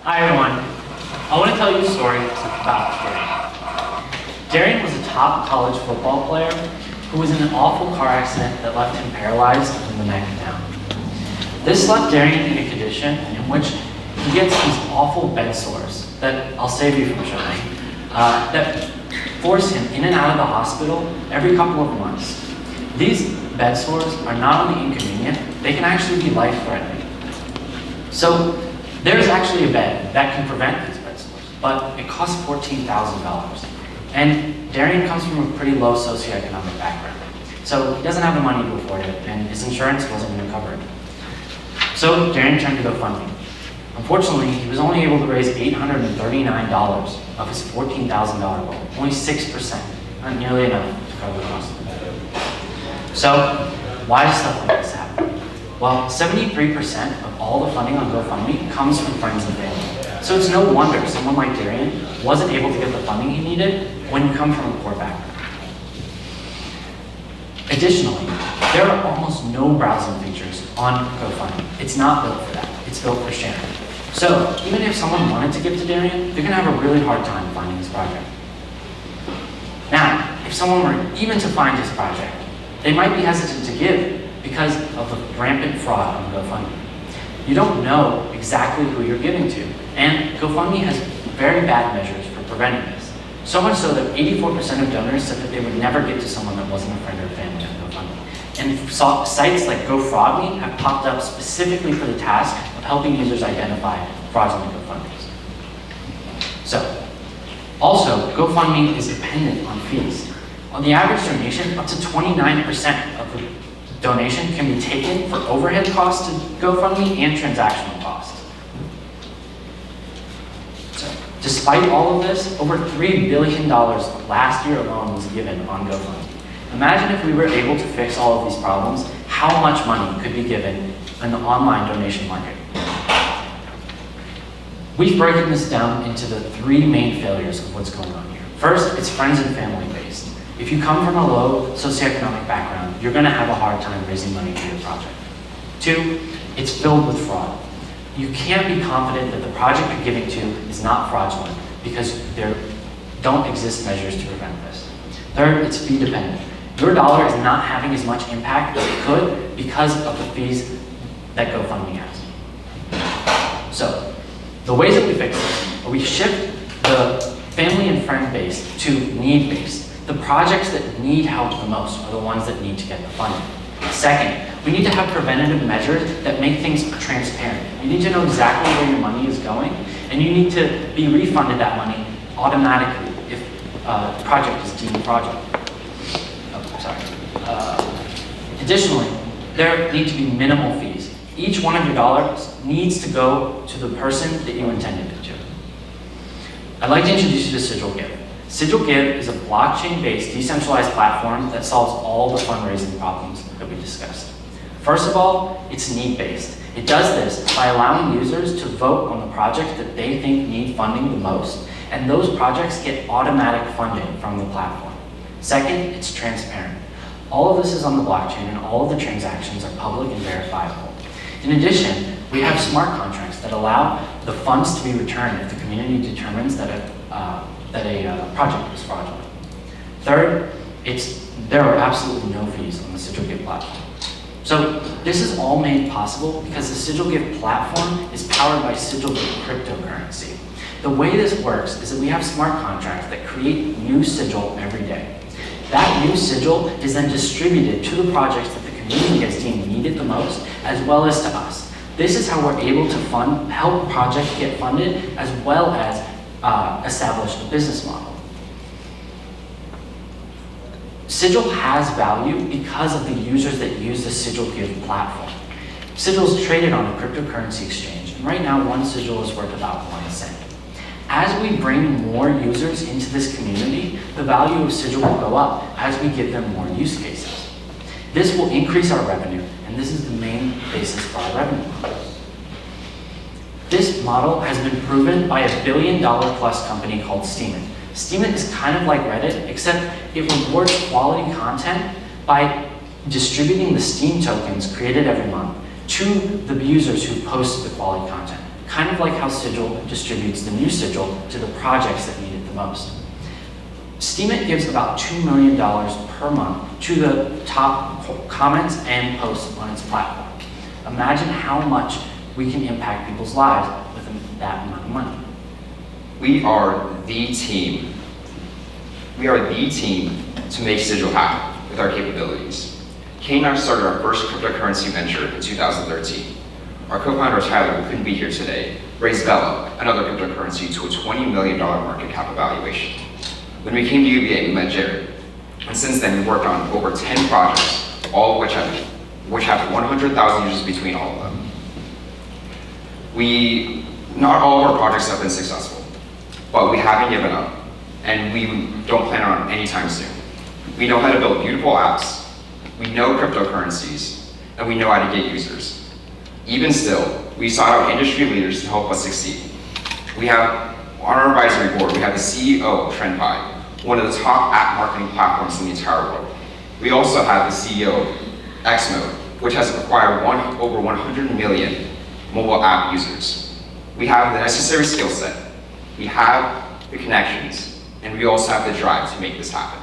Hi everyone. I want to tell you a story about Darian. Darian was a top college football player who was in an awful car accident that left him paralyzed from the neck down. This left Darian in a condition in which he gets these awful bed sores that I'll save you from showing, that force him in and out of the hospital every couple of months. These bed sores are not only inconvenient, they can actually be life-threatening. So there's actually a bed that can prevent these bed sores, but it costs $14,000. And Darian comes from a pretty low socioeconomic background. So he doesn't have the money to afford it, and his insurance wasn't going to cover it. So Darian turned to GoFundMe. Unfortunately, he was only able to raise $839 of his $14,000 goal, only 6%, not nearly enough to cover the cost of the bed. So why does stuff like this happen? Well, 73% of all the funding on GoFundMe comes from friends and family. So it's no wonder someone like Darian wasn't able to get the funding he needed when you come from a poor background. Additionally, there are almost no browsing features on GoFundMe. It's not built for that. It's built for sharing. So even if someone wanted to give to Darian, they're going to have a really hard time finding his project. Now, if someone were even to find his project, they might be hesitant to give because of the rampant fraud on GoFundMe. You don't know exactly who you're giving to, and GoFundMe has very bad measures for preventing this. So much so that 84% of donors said that they would never give to someone that wasn't a friend or family on GoFundMe. And sites like GoFraudMe have popped up specifically for the task of helping users identify fraudulent GoFundMes. So, also, GoFundMe is dependent on fees. On the average donation, up to 29% of the donation can be taken for overhead costs to GoFundMe and transactional costs. So, despite all of this, over $3 billion last year alone was given on GoFundMe. Imagine if we were able to fix all of these problems, how much money could be given in the online donation market. We've broken this down into the three main failures of what's going on here. First, it's friends and family based. If you come from a low socioeconomic background, you're going to have a hard time raising money for your project. Two, it's filled with fraud. You can't be confident that the project you're giving to is not fraudulent because there don't exist measures to prevent this. Third, it's fee dependent. Your dollar is not having as much impact as it could because of the fees that GoFundMe has. So, the ways that we fix this are we shift the family and friend base to need based. The projects that need help the most are the ones that need to get the funding. Second, we need to have preventative measures that make things transparent. You need to know exactly where your money is going, and you need to be refunded that money automatically if the project is deemed fraudulent. Additionally, there need to be minimal fees. Each one of your dollars needs to go to the person that you intended it to. I'd like to introduce you to Sigil Give. Sigil Give is a blockchain-based decentralized platform that solves all the fundraising problems that we discussed. First of all, it's need-based. It does this by allowing users to vote on the project that they think need funding the most, and those projects get automatic funding from the platform. Second, it's transparent. All of this is on the blockchain, and all of the transactions are public and verifiable. In addition, we have smart contracts that allow the funds to be returned if the community determines that a project is fraudulent. Third, there are absolutely no fees on the Sigil Give platform. So this is all made possible because the Sigil Give platform is powered by Sigil Give cryptocurrency. The way this works is that we have smart contracts that create new sigil every day. That new sigil is then distributed to the projects that the community has deemed need it the most, as well as to us. This is how we're able to help projects get funded, as well as establish a business model. Sigil has value because of the users that use the Sigil Give platform. Sigil is traded on a cryptocurrency exchange, and right now one sigil is worth about 1 cent. As we bring more users into this community, the value of Sigil will go up as we give them more use cases. This will increase our revenue, and this is the main basis for our revenue model. This model has been proven by a $1 billion plus company called Steemit. Steemit is kind of like Reddit, except it rewards quality content by distributing the Steem tokens created every month to the users who post the quality content. kind of like how Sigil distributes the new Sigil to the projects that need it the most. Steemit gives about $2 million per month to the top comments and posts on its platform. Imagine how much we can impact people's lives with that amount of money. We are the team. We are the team to make Sigil happen with our capabilities. Kane and I started our first cryptocurrency venture in 2013. Our co-founder Tyler, who couldn't be here today, raised Bella, another cryptocurrency, to a $20 million market cap evaluation. When we came to UVA, we met Jared, and since then we've worked on over 10 projects, all of which have 100,000 users between all of them. Not all of our projects have been successful, but we haven't given up, and we don't plan on anytime soon. We know how to build beautiful apps, we know cryptocurrencies, and we know how to get users. Even still, we sought out industry leaders to help us succeed. On our advisory board, we have the CEO of Pike, one of the top app marketing platforms in the entire world. We also have the CEO of Xmode, which has acquired over 100 million mobile app users. We have the necessary skill set, we have the connections, and we also have the drive to make this happen.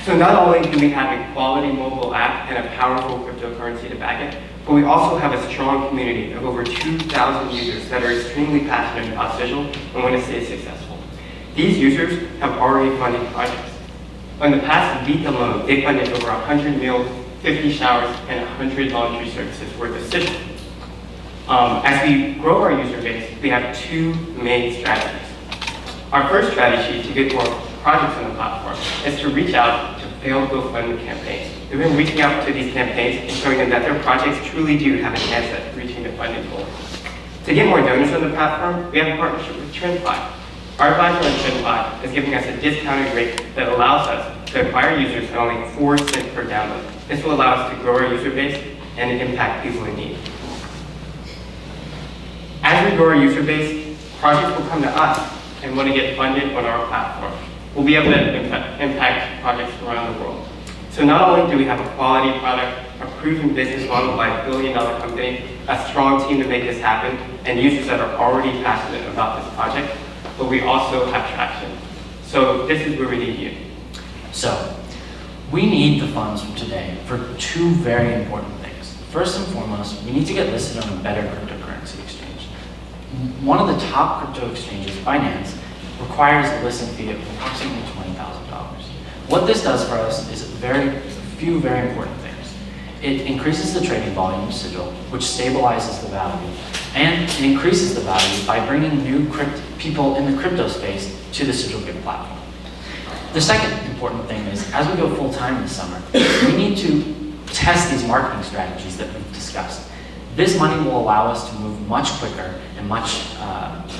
So not only do we have a quality mobile app and a powerful cryptocurrency to back it, but we also have a strong community of over 2,000 users that are extremely passionate about Sigil and want to stay successful. These users have already funded projects. In the past week alone, they funded over 100 meals, 50 showers, and 100 laundry services worth of Sigil. As we grow our user base, we have two main strategies. Our first strategy to get more projects on the platform is to reach out to failed GoFundMe campaigns. We've been reaching out to these campaigns and showing them that their projects truly do have a chance at reaching the funding goal. To get more donors on the platform, we have a partnership with Pike. Our advisor on Pike is giving us a discounted rate that allows us to acquire users at only 4 cents per download. This will allow us to grow our user base and impact people in need. As we grow our user base, projects will come to us and want to get funded on our platform. We'll be able to impact projects around the world. So not only do we have a quality product, a proven business model by a billion-dollar company, a strong team to make this happen, and users that are already passionate about this project, but we also have traction. So this is where we need you. So, we need the funds from today for two very important things. First and foremost, we need to get listed on a better cryptocurrency exchange. One of the top crypto exchanges, Binance, requires a listing fee of approximately $20,000. What this does for us is a few very important things. It increases the trading volume of Sigil, which stabilizes the value, and it increases the value by bringing new people in the crypto space to the Sigil Give platform. The second important thing is, as we go full-time this summer, we need to test these marketing strategies that we've discussed. This money will allow us to move much quicker and much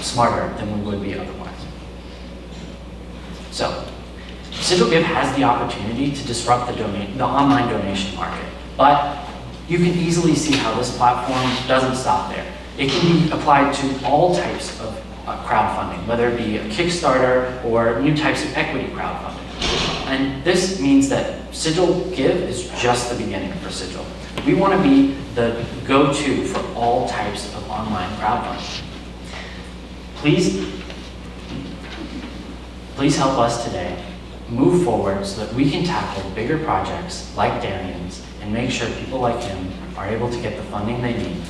smarter than we would be otherwise. So, Sigil Give has the opportunity to disrupt the online donation market, but you can easily see how this platform doesn't stop there. It can be applied to all types of crowdfunding, whether it be a Kickstarter or new types of equity crowdfunding. And this means that Sigil Give is just the beginning for Sigil. We want to be the go-to for all types of online crowdfunding. Please help us today move forward so that we can tackle bigger projects like Darian's and make sure people like him are able to get the funding they need